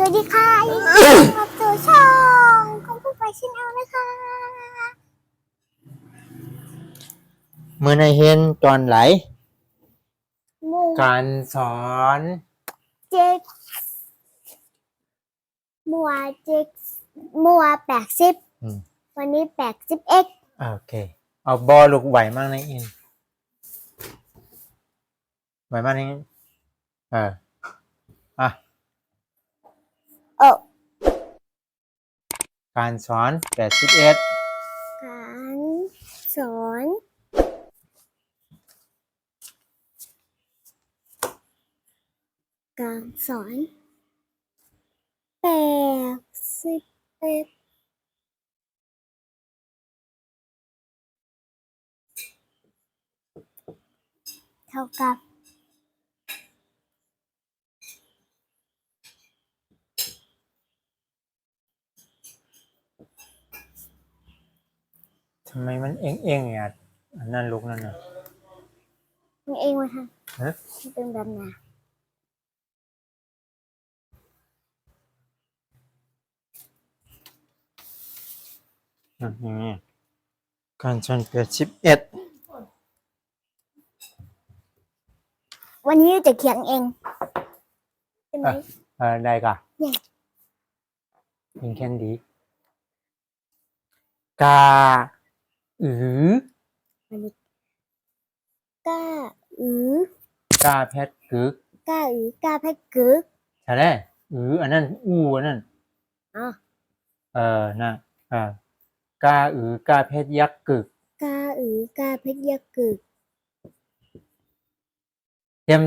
วัสดีค่ะยินดีต้อนรับสู่ช่องของผู้ไปชินเอานะคะมื่อในเห็นตอนไหลมูการสอน เจ็กมัวเจ็กมัว80วันนี้80x โอเคเอาบอลูกไหวมากในอินไหวมากในอินอ่ะโอ้การสอน81การสอนการสอน81เท่ากับทำไมมันเอ็งอ่ะอันนั้นลูกนั่นน่ะมึงเองวะค่ะฮะมันเป็นแบบไหนอย่างนี้การสอน81วันนี้จะเขียนเองใช่ไหมได้ก่ะเนี่ยเป็นแค่ดีกาอือวันนี้ก้าอือก าแพทกึก ก้าอือกาแพกกึก ใช่ไหมอันนั้นอันนั้นอ๋อนะกากาแพทยักษ์กึกกาอือกาเพชรยกึกเตรียม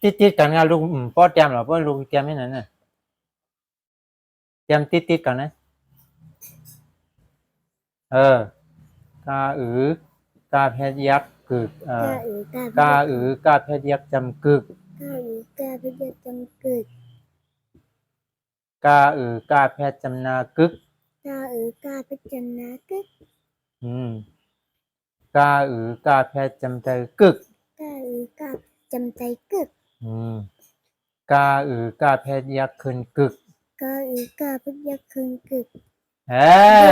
ติดกันงานลูกป้อเตรียมหรอป้อลูกเตรียมให้นั้นน่ะเตรียมติดกันนะกากาแพทย์ยักษ์กึกกาอือกาเพชรกากาแพทย์ยักษ์จำกึกกาอือกาเพชรยจำกึกกากาแพทย์จำนากึกกาอือกาเพชรจำนากึกกากาแพทย์จำใจกึกกาอือกาจำใจกึกกากาแพทย์ยักษ์คืนกึกกาอือกาเพชรยคืนกึกเฮ้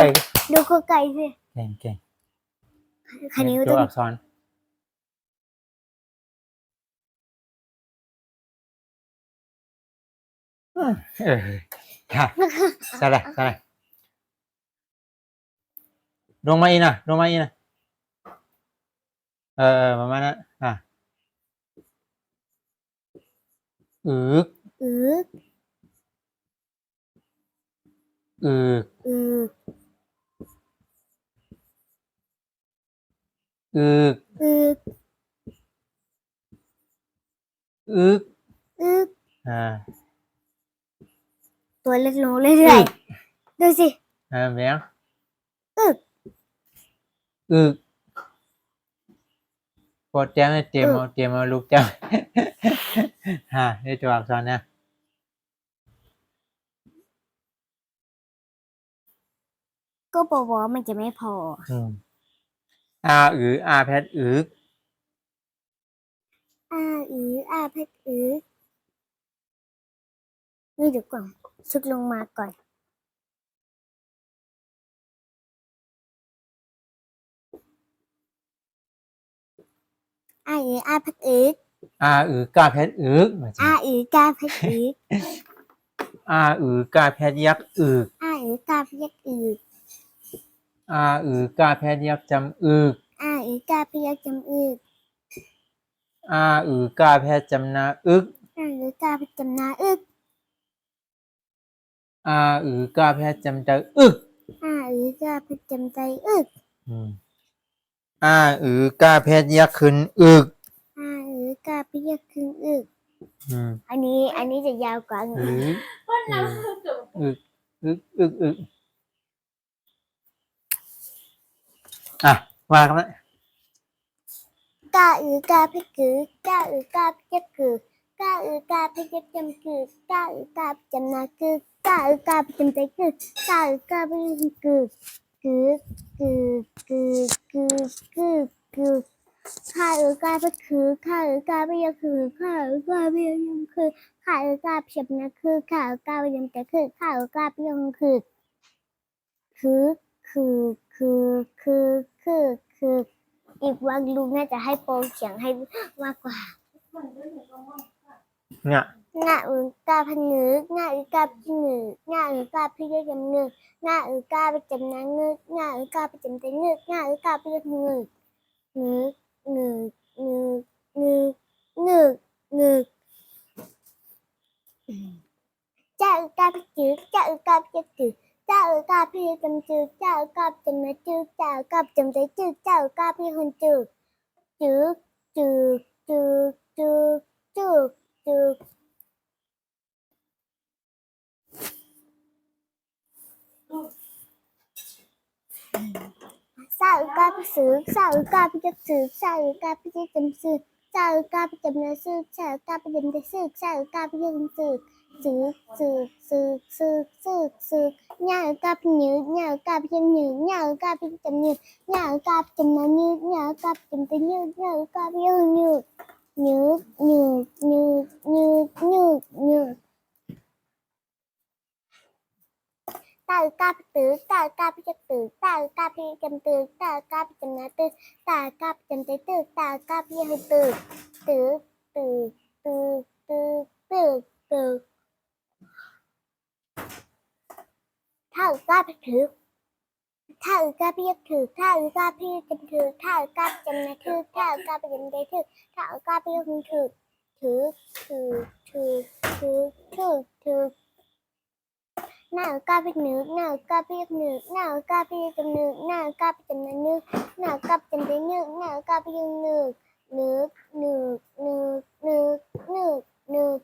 ยดูข้อไก่สิเก่งคันนี้ตัวต้องอักษรค่ะใช่เลยลงมาอีกนะประมาณนั้นอึกอือกอึกอือกอึกอือกอึกอึกอ่าตัวเล็กลงเรื่อยๆดูสิเมียงอึกอึกพอเตรียมเอาลูกเตรียมได้ตัวอักษรนะก็บอกว่ามันจะไม่พออาแพทอึกอาอืออาเพชรอือนี่เดี๋ยวก่อนชุดลงมาก่อนอาอืออาเพชรอือกาแพทอึกอาอือกาเพชรอือกกาแพทยักษ์อึกอาอือกาเพชรยักอือกกาแพทยักษ์จำอึกอาอือกาเพชรยักจำอือกกาแพทจำนาอึกอาอือกาเพชรจำนาอึกกาแพทจำใจอึกอาอือกาเพชรจำใจอึกกาแพทยักษ์ขึ้นอึกอาอือกาเพชรยักขึ้นอึกอันนี้จะยาวกว่าอึกวางแล้วกาอือกาเพชรกึกกาอือกาเพชรยักกึกกาอือกาเพชรยักจำกึกกาอือกาเพชรจำนากึกกาอือกาเพชรจำใจกึกกาอือกาเพชรกึกกึกกึกกึกกึกกึกกึก ข้าเออกาไปคือข้าเออกาไปยังคือข้าเออกาไปยังคือข้าเออกาเพียบนะคือข้าเออกาไปยังแต่คือข้าเออกาไปยังคือคือคือคือคือคืออีกวันลุงน่าจะให้โปรเสียงให้มากกว่า เนี่ย งาอือกาพันงืองาอือกาพี่งืองาอือกาพี่ยำงืองาอือกาไปจำนางงืองาอือกาไปจำใจงืองาอือกาไปยำงืองืองืองืองืองืองือจ้าอือกาพี่จื้อจ้าอือกาพี่จื้อจ้าอือกาพี่จำจื้อจ้าอือกาจำนะจื้อจ้าอือกาจำใจจื้อจ้าอือกาพี่คนจื้อจื้อจื้อจื้อจื้อจื้อจื้อ sao ca biết sử sao ca biết chất sử sao ca biết chất chấm sử sao ca biết chấm là sử sao ca biết chấm để sử sao ca biết chấm sử sử sử sử sử sử sử nhà ca biết nhớ nhà ca biết chấm nhớ nhà ca biết chấm nhớ nhà ca biết chấm là nhớ nhà ca biết chấm tới nhớ nhà ca biết nhớ nhớ nhớ nhớ nhớ nhớ nhớ tao cáp tử tao cáp chất tử tao cáp chấm tử tao cáp chấm lá tử tao cáp chấm tế tử tao cáp hơi tử tử tử tử tử tử tử thao cáp tử thao cáp chất tử thao cáp chấm tử thao cáp chấm lá tử thao cáp chấm tế tử thao cáp hơi tử tử tử tử tử tử tử nào ca biết nước nào ca biết nước nào ca biết chấm nước nào ca biết chấm nước nào ca biết chấm nước nào ca biết nước nước nước nước nước nước nước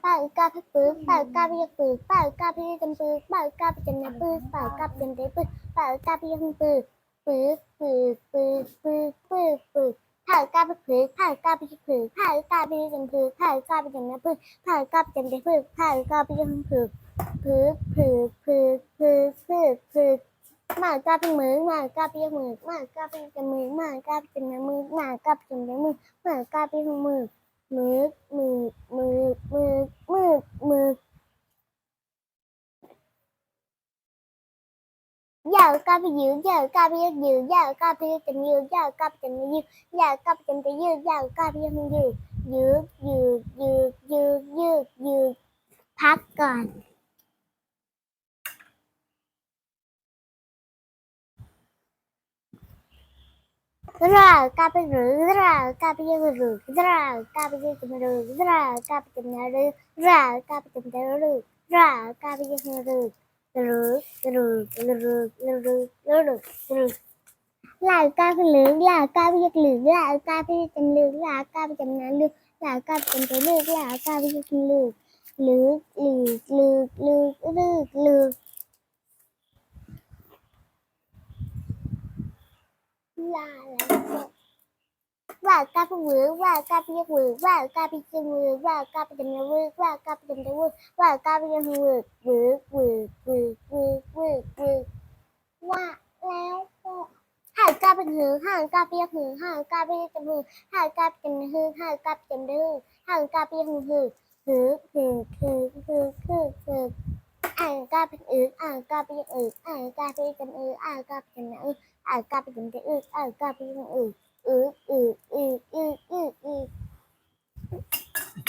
bao ca biết bự bao ca biết bự bao ca biết chấm bự bao ca biết chấm nước bự bao ca biết chấm bự bao ca biết chấm bự bự bự bự bự bự bự bao ca biết bự bao ca biết bự bao ca biết chấm bự bao ca biết chấm nước bự bao ca biết chấm bự bao ca biết chấm bựผือหมากาเป็นมือหมากาเป็นมือหมากาเป็นจมือหมากาเป็นมือหมากาเป็นมือหมากาเป็นมือมือมือมือมือมือมือยาวกาไปยืดยาวกาไปยืดยาวกาไปจะยืดยาวกาไปจะยืดยาวกาไปจะยืดยาวกาไปยังยืดยืดยืดยืดยืดยืดยืดพักก่อนกาไปหรือกาไปยังหรือกาไปยังจะมาหรือกาไปจะมาหรือกาไปจะมาหรือกาไปยังหรือหรือหรือหรือหรือหรือหรือหรือกาไปหรือกาไปยังหรือกาไปจะหรือกาไปจะมาหรือกาไปจะมาหรือกาไปยังหรือหรือหรือหรือหรือหรือหรือลาอะไร ว่ากาเป็นมือว่ากาเป็นยกมือว่ากาเป็นจมือว่ากาเป็นจมือว่ากาเป็นจมือว่ากาเป็นยกมือมือมือมือมือมือมือว่าแล้วก็หากาเป็นหือหากาเป็นยกมือหากาเป็นจมือหากาเป็นหือหากาเป็นจมือหากาเป็นหือหือหือหือหือหือหืออ่างกาเป็นอ่างกาเป็นอ่างกาเป็นจมืออ่างกาเป็นอ่างกาเป็นจมืออ่างกาเป็นอืออืออืออืออืออือ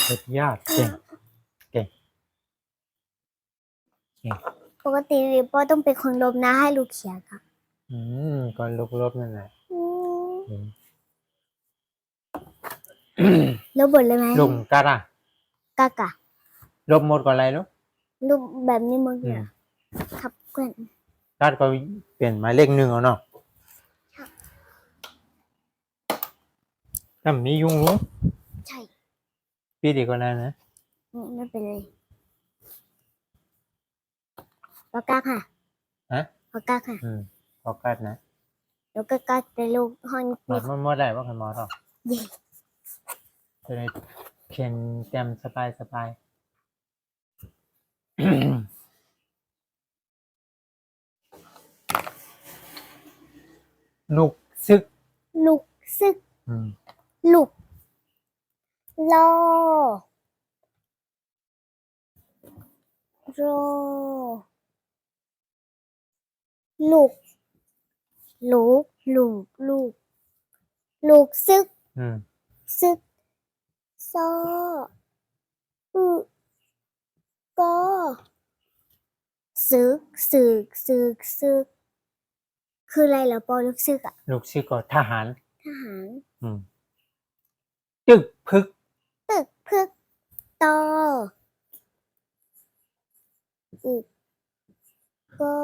สุดยอดเก่งเก่งเก่ง ปกติโปต้องเป็นคนลมนะให้ลูกเขียนค่ะก่อนลบนั่นแหละอืม ลบบทเลยไหม ลุงกัดอ่ะ กากะ ลบหมดก่อนอะไรลูก รูปแบบนี้มึง อื เหร ม อครับเพื่อน กัดก็เปลี่ยนหมายเลขหนึ่งเอาเนาะถ้ามียุงรู้ ใช่ พี่ดีกว่านั้นนะ ไม่เป็นไรปากกาค่ะ ฮะ ปากกาค่ะ พอกัดนะ แล้วก็กาแต่ลูกฮอน หมดหมดได้ว่าคันหมอเนาะ เย่ จะได้เขียนแต้มสบายลูกซึก ลูกซึก อืม ลูกรอรอลูกลูกลูกลูกลูกซึก อืม ซึกซออึก็ซึกซึกซึกซึกคืออะไรเหรอปอลูกซึกอะ ลูกชื่อก็ทหาร ทหาร อืม จึกพึก ตึกพึกตออึกก็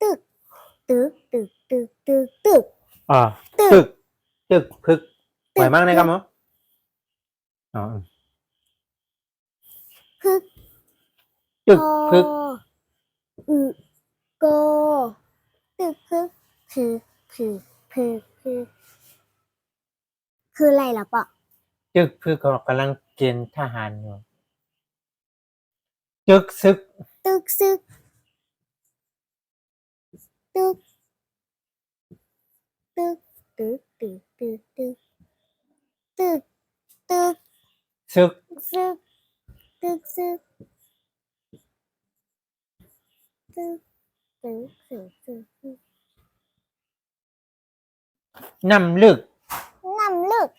ตึกตึกตึกตึกตึกตึก อ่า ตึก ตึก จึกพึก ตึก ไหวมากนะครับมั้งอ๋อ พึก จึกพึก อึก็ตึกพึกพึกพึกพึกพึกคืออะไรเหรอปะ จึกพึกก็กำลังเกณฑ์ทหารอยู่ จึกซึก ตึกซึกตึกตึกตึกตึกตึกตึกตึกตึก ซึก ซึกตึกซึกตึกตึกซึกซึกซึก น้ำลึก น้ำลึก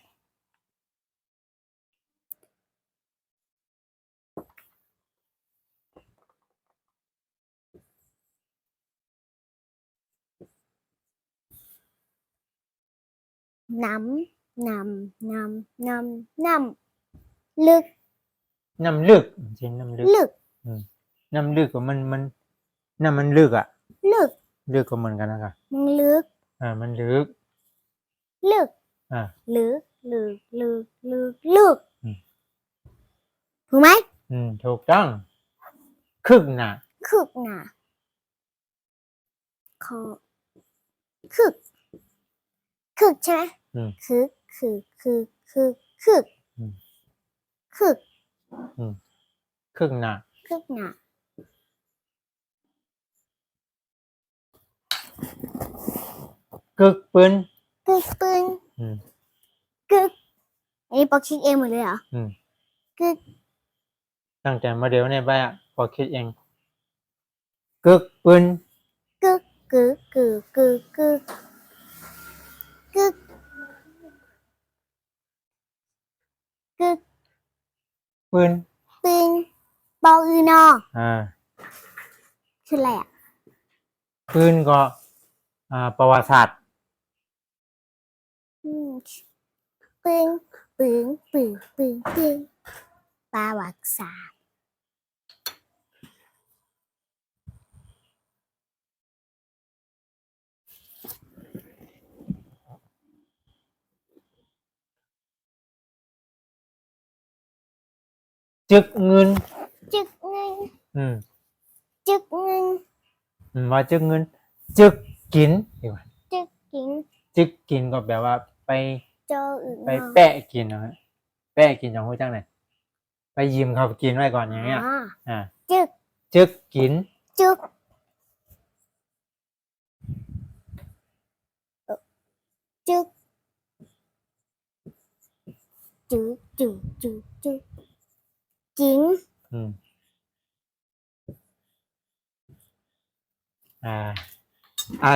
น้ำน้ำน้ำน้ำน้ำลึก น้ำลึกจริงน้ำลึก ลึก น้ำลึกก็มันน้ำมันลึกอ่ะ ลึก ลึกก็เหมือนกันนะครับ มึงลึก มันลึก ลึก อ่า ลึกลึกลึกลึกลึก อืม ถูกไหม ถูกต้องคึกหนา คึกหนาคอคึกคึกใช่ไหม อืม คึกคึกคึกคึกคึก อืม คึก คึกหนา คึกหนาก ึกปืน กึกปึ้ง อืม กึกอันนี้ปอคิดเองหมดเลยเหรอ อืม กึก ตั้งแต่มาเดี๋ยวเนี่ยไปอ่ะพอคิดเองกึกปืน กึกกึกกึกกึกกึกกึกกึก ปืน ปึ้งปออือนอ คืออะไรอ่ะ ปืนก็ประวัติศาสตร์ อืมปึ้งปึ้งปึ้งปึ้งปึ้งประวัติศาสตร์ จึกเงิน จึกเงิน อืม จึกเงิน ว่าจึกเงิน จึกกินดีกว่า จึกกิน จึกกินก็แปลว่าไป จออือน ไป อ แปะกินนะฮะแปะกินอย่างหูจังไหนไปยืมเขากินไว้ก่อนอย่างเงี้ย จึก จึกกิน จึกจึกจึกจึกจึกจึกกิน อืม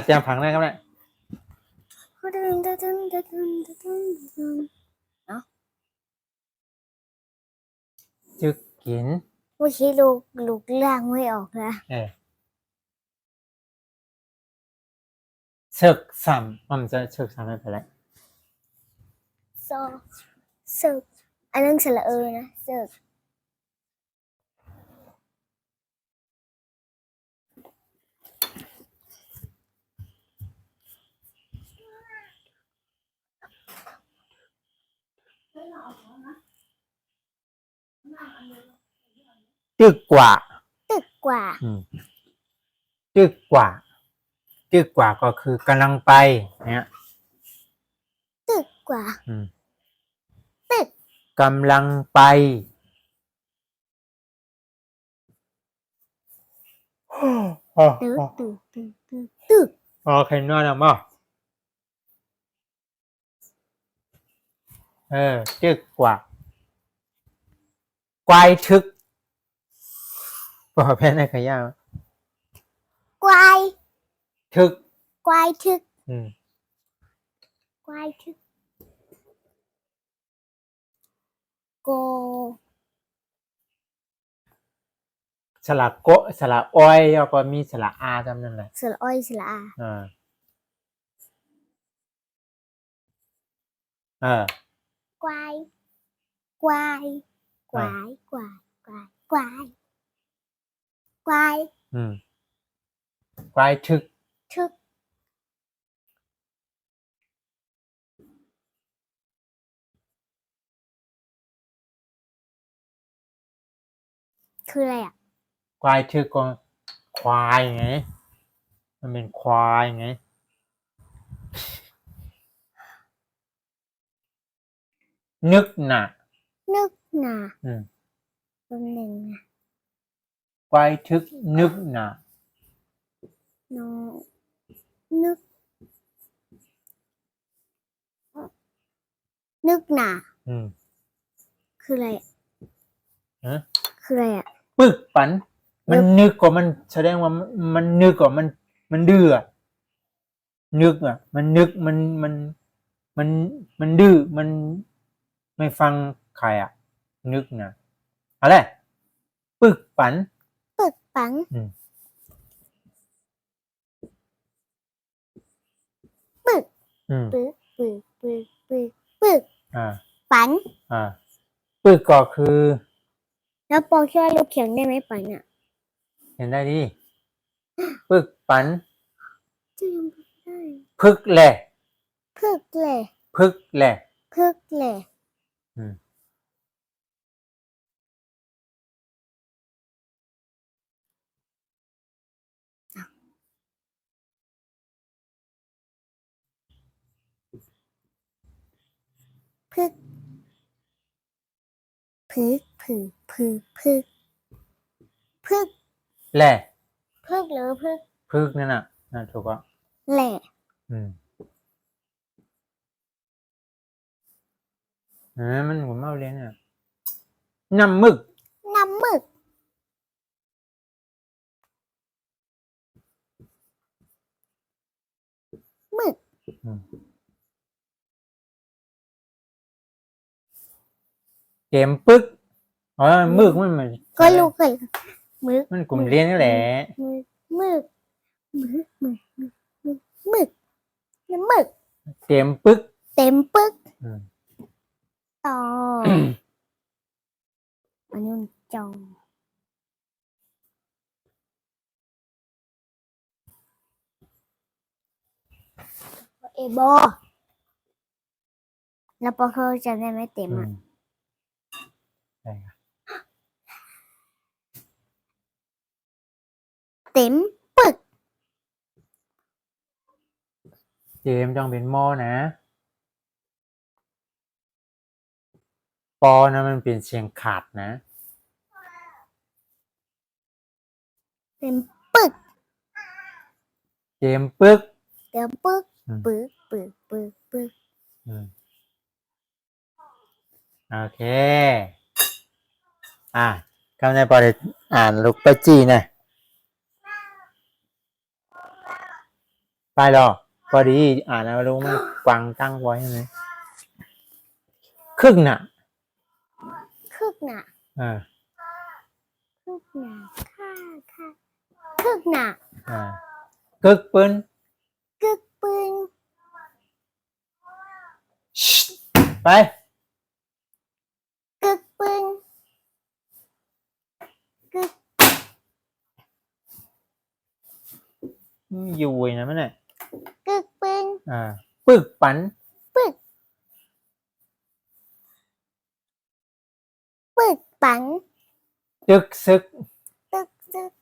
เตรียมผังได้ครับเนี่ย ดึงดึงดึงดึงดึงดึงดึง จึกกิน เมื่อกี้ลูกล่างไม่ออกนะ เชิกซ้ำมันจะเชิกซ้ำไม่เป็นไร โซสึกอันนั้นสระนะสึก จึกกว่า ตึกกว่า จึกกว่า จึกกว่าก็คือกำลังไปเนี่ย ตึกกว่า ตึก กำลังไปตึกตึกตึกตึกตึก โอเคนอนแล้วมั้ง จึกกว่าควายทึกบอกแพ้ในขยะ ควาย ทึก ควายทึก อืม ควายทึกโก สระโกะสระอ้อยแล้วก็มีสระอาจำนั่นแหละ สระอ้อยสระอา อ่าควายควายควายควายควายควายควาย อืมควายทึก ทึกคืออะไรอ่ะ ควายทึกก็ควายไงมันเป็นควายไงนึกหนะ นึกหนา อืม ตัวหนึ่งนะ ควายทึกนึกหนะ โนนึกนึกหนา อืม คืออะไรอะ ฮะ คืออะไรอ่ะ ปึกปัน มันนึกกว่ามันแสดงว่ามันนึกกว่ามันดื้ออะนึกอ่ะ มันนึกมันดื้อมันไม่ฟังใครอ่ะ นึกนะอะไรปึกปัน ปึกปัง อืม ปึก อืม ปึกปึกปึกปึกปึก อ่า ปัน ปึกก็คือ แล้วปอช่วยลูกเขียนได้ไหมปันอ่ะ เห็นได้ดิปึกปัน จะยังไม่ได้ พึกแหละ พึกเลย พึกแหละ พึกเลย อืม พึกพึกพึกพึกพึกพึก แหละ พึกหรือพึก พึกนั่นน่ะถูกอ่ะ แหละ อืมมันผมเอาเรียนอ่ะน้ำมึก น้ำหมึกหมึก เกมปึกอ๋อมึกมัน ก็ลูกเคยหมึก มันกลุ่มเรียนนี่แหละ หมึกหมึกหมึกหมึกหมึกหมึกน้ำหมึก เกมปึก เต็มปึก อืม ต่ออันนี้มันจองเอโบแล้วปอเขาจำได้ไหมเต็ม อื อ่ะ มใช่ครับ เต็มปึก เกมต้องเป็นมอนะปอนะมันเป็นเสียงขาดนะ เต็มปึก เกมปึก เต็มปึก อืม ปึกปึกปึกปึก อืมโอเคคำในปอได้อ่านลูกไปจีนะไปหรอพอดีอ่านแล้วรู้มันกวางตั้งไว้ใช่ไหมครึ่งน่ะ คึกหนา อ่า คึกหนาค่าคึกหนา กึกปืน กึกปืน ไป กึกปืนกึก อยู่นะมันน่ะ กึกปืน ปึกปัน ปึกปึกปัง ตึกซึก ตึกซึก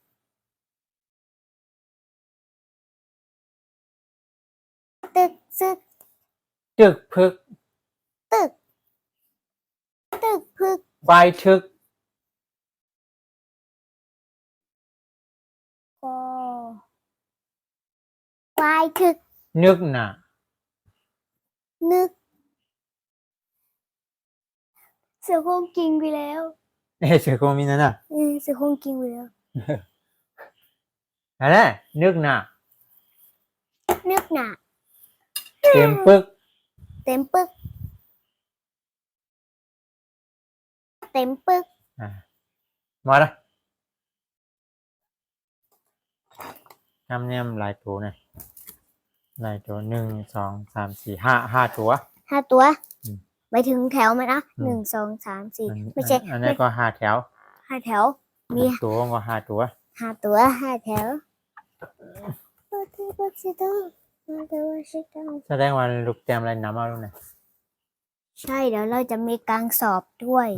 ตึกซึก ตึกพึก ตึกตึกพึก ควายทึก กอควายคึก นึกหน่ะ นึก เสือโคร่งกินไปแล้ว เสือโครงมีนั่นน่ะ เสือโคร่งกินไปแล้ว อะไรนึกน่ะ นึกหนา เต็มปึก เต็มปึกเต็มปึก มาละน้ำเนี่ยหลายตัวเนี่ยหลายตัว1 2 3 4 5ตัว 5 ตัว อืม ไปถึงแถวไหมนะ อืม 1 2 3 4 อัน ไม่ใช่ อันนี้ก็5แถว 5 แถว มี ตัวก็5ตัว 5 ตัว 5 แถว แสดงว่าลูกเตรียมอะไรน้ำเอาลูกเนี่ย ใช่เดี๋ยวเราจะมีการสอบด้วย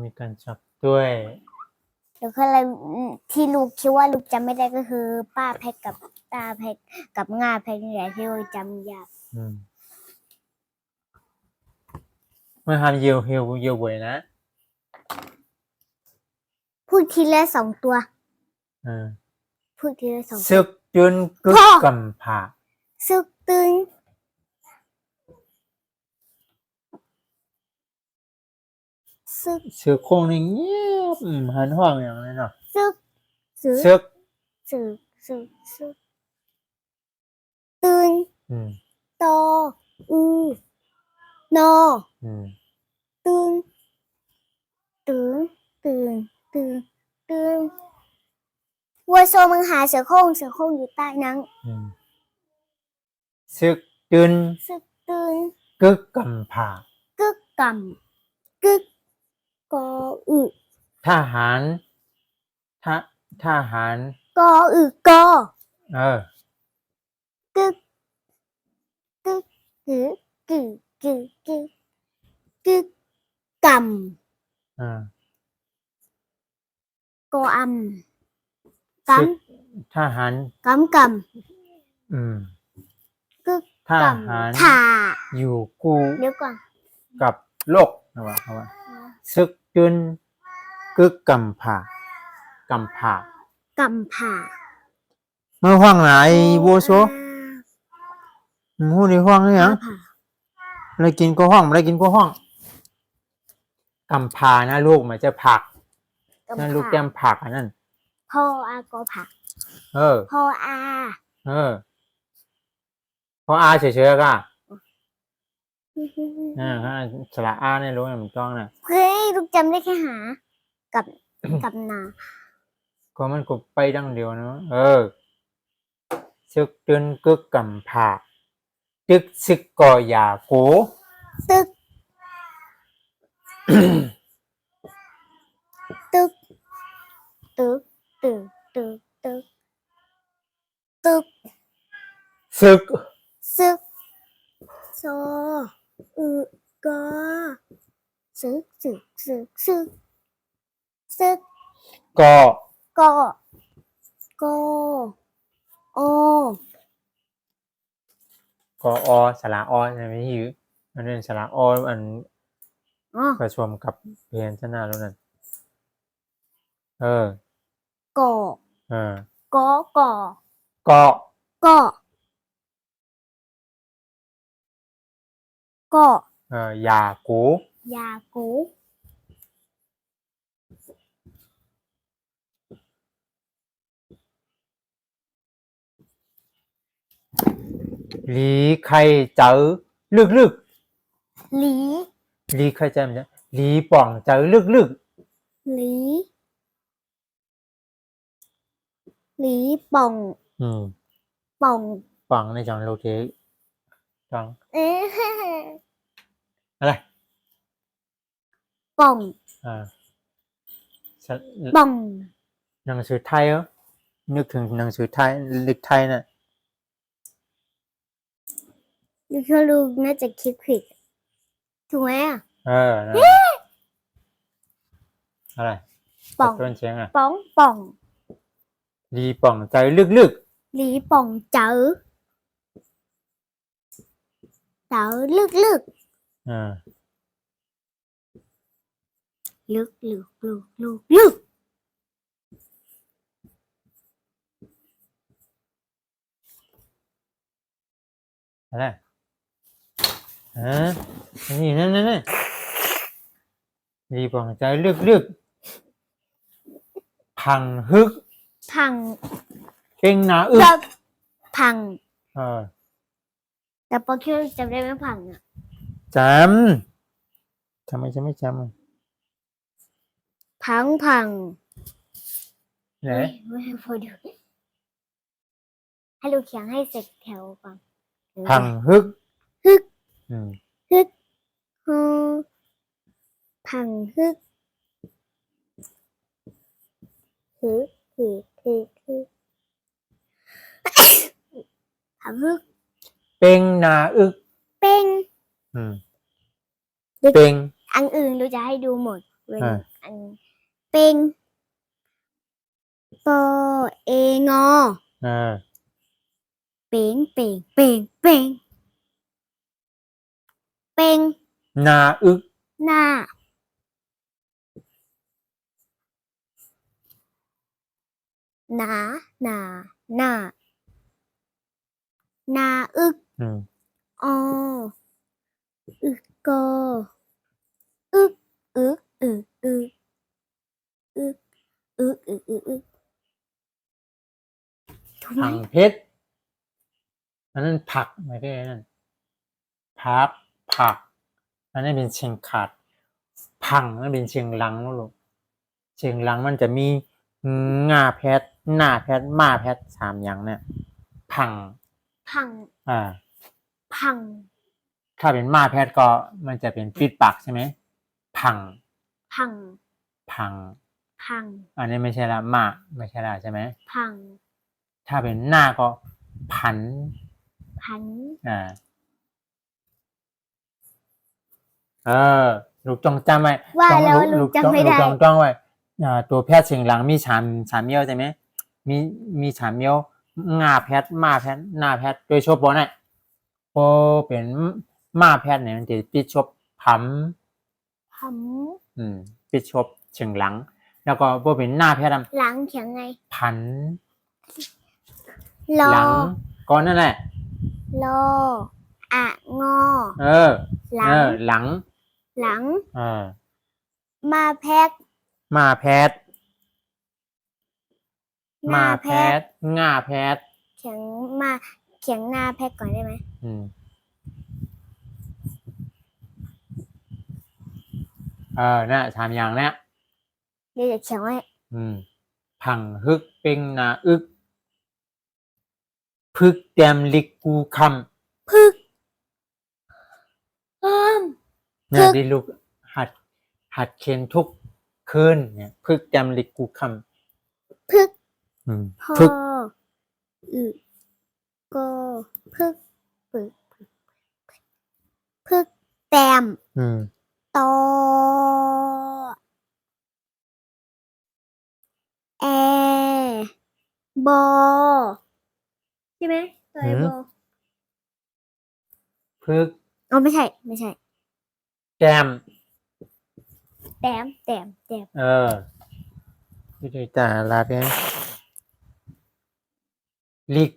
มีการจับด้วย เดี๋ยวคืออะไรที่ลูกคิดว่าลูกจำไม่ได้ก็คือ ป้าแพ็กกับตาแพ็กกับง่าแพ็กนี่แหละที่ลูกจำยาก เมื่อทำเยียวบ่อยนะ พูดทีละ2 ตัว อืม พูดทีละ2 ซึกจุนกึกกำผา ซึกตึงซึก ซึกโคงนี่เงียบหันห้องอย่างนั้นเนาะ ซึกซึก ซึก ซึกซึกซึกตึง ตออูนอตึงตึงตึงตึงตึงวัวโซมึงหาเสือโคร่งอยู่ใต้นัง ซึกจุน ซึกตึง กึกกำผาก ึกกำกึกกออึ ทหารทหาร กออึกอก ึกกึกกึกึกึกึกึกกำกออำก ซึกทหาร ำกำกำกึก ท ก หาร ำถ่า อยู่กู้ เดี๋ยวก่อน กับโลกนะว่าซึกจุนกึกกำผากำผาก ำผ่า เมื่อห้องไหนวัวโซหูในห้องนี่ยัง ผ่า อะไรกินก็ห้องอะไรกินก็ห้องกำพานะลูกมันจะผักนั่นลูกแก้มผักอันนั้น พ่ออากอผัก พ่ออา พออาเฉยๆก็สระอาเนี่ยรู้นะมันต้องนะ เฮ้ยลูกจำได้แค่หา กับ กับนา ก็มันก็ไปดังเดียวเนาะซึกจนกึกกำผาจึกซึกก่อยาโก ตึก ตึก ตึก ตึก ตึก ตึก ตึก ซึก ซึกโซอึกอซึกซึกซึกซึกซึก ก็ กอกอก็อสระอใช่ไหมที่อันนั้นสระออัน อ๋อ ประชมกับเพียนชนะแล้วนั่นกอก กอ ก็ กอ ก็ ยากู ยากู หลีใครเจอลึก หลี หลีใครเจอมันจะหลีป่องเจอลึก หลี หลีป่อง ป่อง ป่องในจังโลเทจัง เอ๊ะ อะไร ป่อง ป่อง หนังสือไทยเหรอนึกถึงหนังสือไทยลึกไทยน่ะ นี่คือลูกน่าจะคิดผิดถูกไหมอ่ะ นั่นอะไร ป่อง ต้นเชียงอ่ะ ป่อง ป่อง หลีป่องใจลึก หลีป่องเจอเจอลึกลึก ลึกลึกลึกลึกลึก อะไรนี่นั่น รีบวางใจลึกๆพังฮึก พัง เป่งหนาอึก ก็พัง เออ แต่พอคิดจำได้ไหมพังอ่ะ จำทำไมจะไม่จำอ่ะ พัง ไหน ไม่พอดูให้ดูเขียงให้เสร็จแถวก่อน พังฮึก ฮึก อืม ฮึกฮึพังฮึกฮึฮึพังฮึก เป่งหนาอึก เป้ง อืมเป่ง อันอื่นเราจะให้ดูหมดเว้น อ่า อันเป้งปอเองอ อ่า เป้งเป้งเป้งเป้งเป้ง หนาอึก หน้าหนาหนาหน้าหนาอึก อืม ออึกกออึกอึกอึกอึกอึกอึกอึกอึกอึกถูกไหม พังเพชรอันนั้นผักไม่ได้นั่นพักผักอันนั้นเป็นเชียงขาดพังนั่นเป็นเชียงหลังนะลูกเชียงหลังมันจะมีงาแพทหน้าแพทมาแพทสามอย่างเนี่ยพัง พัง อ่า พัง ถ้าเป็นมาแพทก็มันจะเป็นปิดปากใช่ไหมพัง พัง พัง พัง อันนี้ไม่ใช่ละมาไม่ใช่ละใช่ไหม พัง ถ้าเป็นหน้าก็พัน พัน อ่า เออ ลูกจงจำไว้ ว่า ต้อง แล้วลูกจำไม่ได้ ลูกจ้องไว้ตัวแพทย์เชียงหลังมีสามเมี่ยวใช่ไหมมีสามเมี่ยวงาแพทย์มาแพทย์หน้าแพทย์โดยชบบ่เนี่ยพอเป็นมาแพทย์เนี่ยมันจะปิดชบพัม พัม ปิดชบเชียงหลัง แล้วก็พอเป็นหน้าแพทย์ หลังเขียงไง พัน รอ หลังก่อนนั่นแหละ รออะงอ เออ หลั เอง อ หลัง หลัง เออ มาแพ็ก มาแพทย์ ห มา น้า แพ แพ็ก ทย์ง่าแพทย์ เขียงมาเขียงหน้าแพ็กก่อนได้ไหม น่ะสามอย่างเนี้ย เดี๋ยวจะเขียนไว้ พังฮึกเป่งหนาอึก พึกแต้มลิกกูค พึกำเนี่ยที่ลูกหัดเขียนทุกคืนเนี่ยพึกแต้มลิกกูค พึก ำ พอ พึก อึก็พึกพึกพึกแต้ม ตอแอบอใช่ไหมตัวแอบอ พึก อ๋อไม่ใช่ แต้ม แต้ม ที่ได้ตาลาดเนี่ยลิก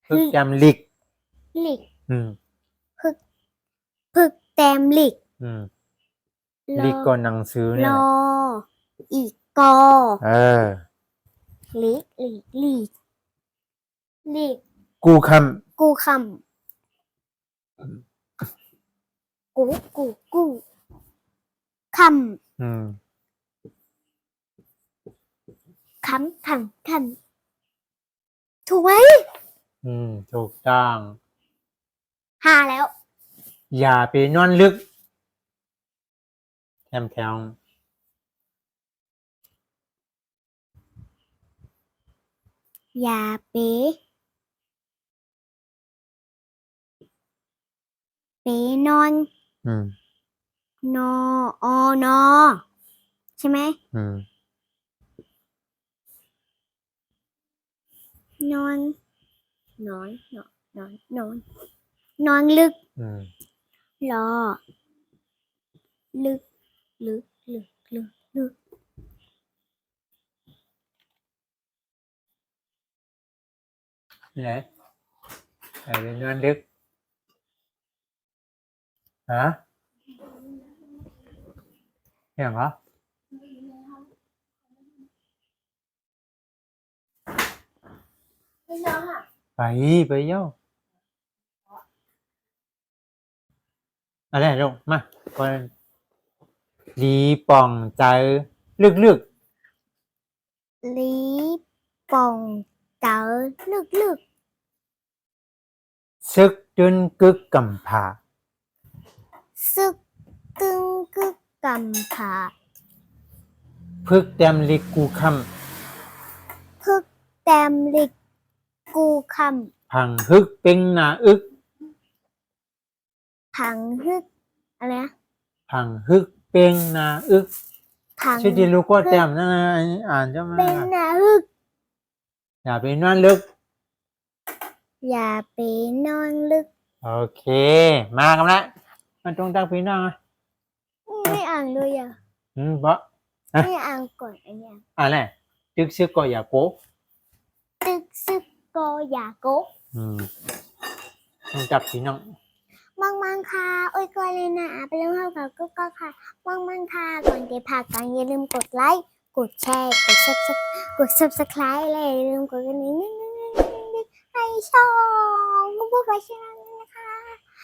พึกแต้มลิก หลิก อืม พึกแต้มหลิก ลิกก็หนังสือ ร เนี่ย ออีกกอ ลิกกูค กูคำกูคำ คำถูกไหม ถูกต้อง หาแล้ว อย่าไปนอนลึกแถว อย่าเป๋นอน นอนอใช่ไหม นอนลึก รอ ลึก ไหนอย่าไปนอนลึกฮะ อย่างเหรอ ไม่น้องอ่ะ ไปเย้าอะไรลูกมาคนดีป่องใจลึก lý bồng tớ lực lực ๆซึกจนกึกกำผา sức cưng cức cầm phả พึกแต้มลิกกูค thức tem lịch cu khăm ำพังฮึกเป็งหนาอึก thằng hứcอะไรนะ พังฮึกเป็งหนาอึก thằng ชื่อที่รู้ก็แต้มนั่นนะอ่านจะมา bên là hức อย่าไปนอนลึก và bé non lực โอเค มากันละมันต้องตั้งพี่น้องอ่ะ ไม่อ่านเลยอ่ะ เพราะ ไม่อ่านก่อนอันเนี้ย อะไรตึกซึกก็อย่าโก ตึกซึกโกอย่าโกะ ต้องจับพี่น้อง มังค่ะโอ้ยก่อนเลยนะไปเริ่มเข้ากับก็ค่ะมังค่ะก่อนเก็บผักกันอย่าลืมกดไลค์กดแชร์กด subscribe เลยอย่าลืมกดกระดิ่งให้ช่องผู้ไปช่องนะคะ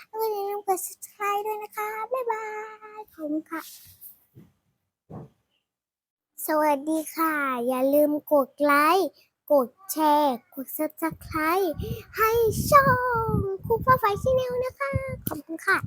แล้วก็อย่าลืมกด subscribe ด้วยนะคะบ๊ายบายขอบคุณค่ะสวัสดีค่ะอย่าลืมกดไลค์กดแชร์กด subscribe ให้ช่องครูฟ้าไฟชแนลนะคะขอบคุณค่ะ